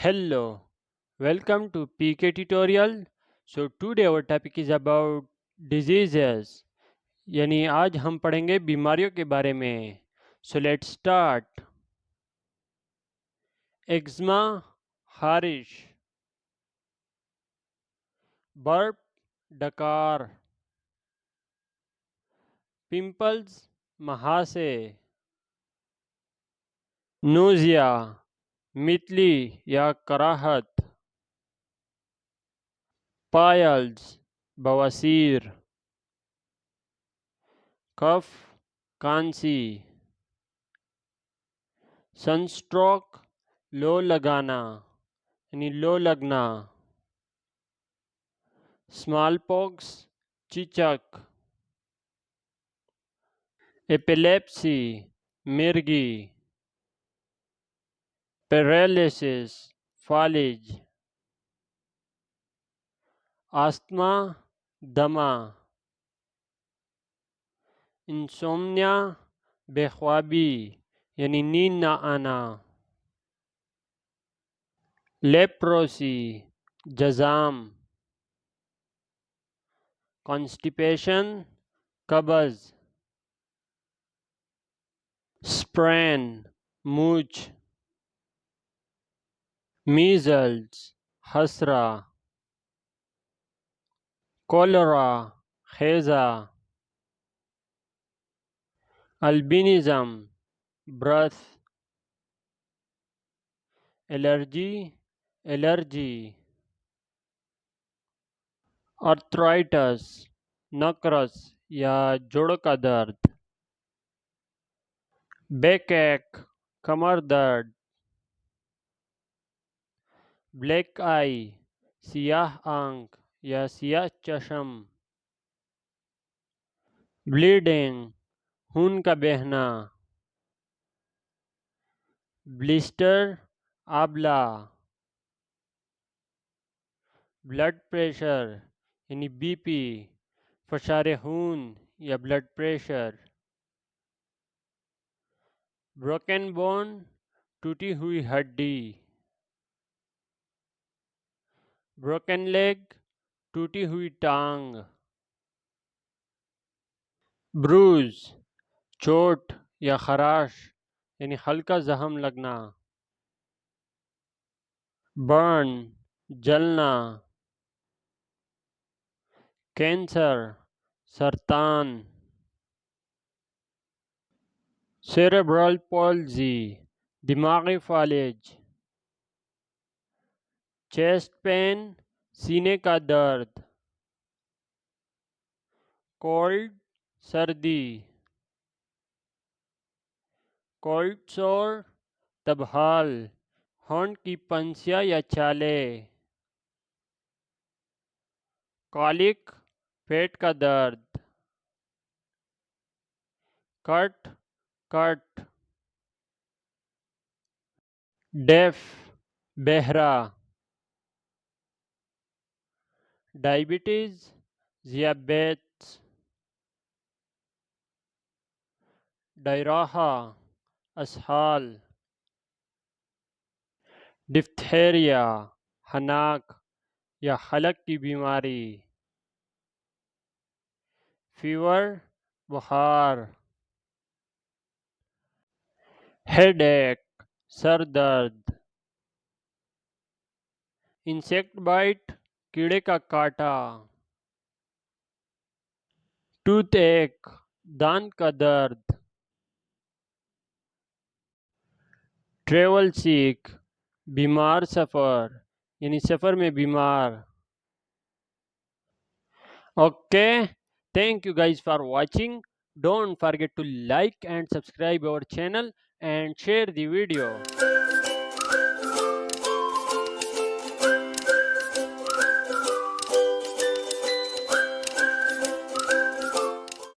Hello, welcome to PK tutorial. So today our topic is about diseases. यानी आज हम पढ़ेंगे बीमारियों के बारे में. So let's start. Eczema, खारिश. Burp, डकार. Pimples, महासे. Nausea, मितली या कराहत. Piles, बवासीर. कफ, कांसी. सनस्ट्रोक, लो लगाना यानी लो लगना. Small pox, चिचक. एपिलेप्सी, मिर्गी. पैरालिसिस, फालिज. अस्थमा, दमा. इंसोम्निया, बेख्वाबी यानी नींद ना आना. लेप्रोसी, जजाम. कॉन्स्टिपेशन, कब्ज. स्प्रेन, मूछ. Measles, हसरा. Cholera, खेजा. Albinism, booth. Allergy, allergy. Arthritis, नकरस या जोड़ों का दर्द. बैक एक, कमर दर्द. ब्लैक आई, सियाह आंख या सियाह चश्म. ब्लीडिंग, खून का बहना. ब्लिस्टर, आबला. ब्लड प्रेशर यानी बीपी, फशार खून या ब्लड प्रेशर. ब्रोकन बोन, टूटी हुई हड्डी. ब्रोकन लेग, टूटी हुई टांग. ब्रूज, चोट या खराश यानी हल्का जख्म लगना. बर्न, जलना. कैंसर, सरतान. सेरेब्रल पॉल्जी, दिमागी फालिज. चेस्ट पेन, सीने का दर्द. कोल्ड, सर्दी. कोल्ड सोर, तबहाल, होंठ की पंसिया या छाले. कॉलिक, पेट का दर्द. Cut, cut. डेफ, बहरा. डायबिटीज, ज़ियाबेट्स. डायराहा, असहाल. डिप्थेरिया, खनाक या हलक की बीमारी. फीवर, बुखार. हेडेक, सर दर्द. इंसेक्ट बाइट, कीड़े का काटा. टूथ एक, दांत का दर्द. ट्रेवल सीक, बीमार सफ़र यानी सफ़र में बीमार. Okay, thank you guys for watching. Don't forget to like and subscribe our channel and share the video.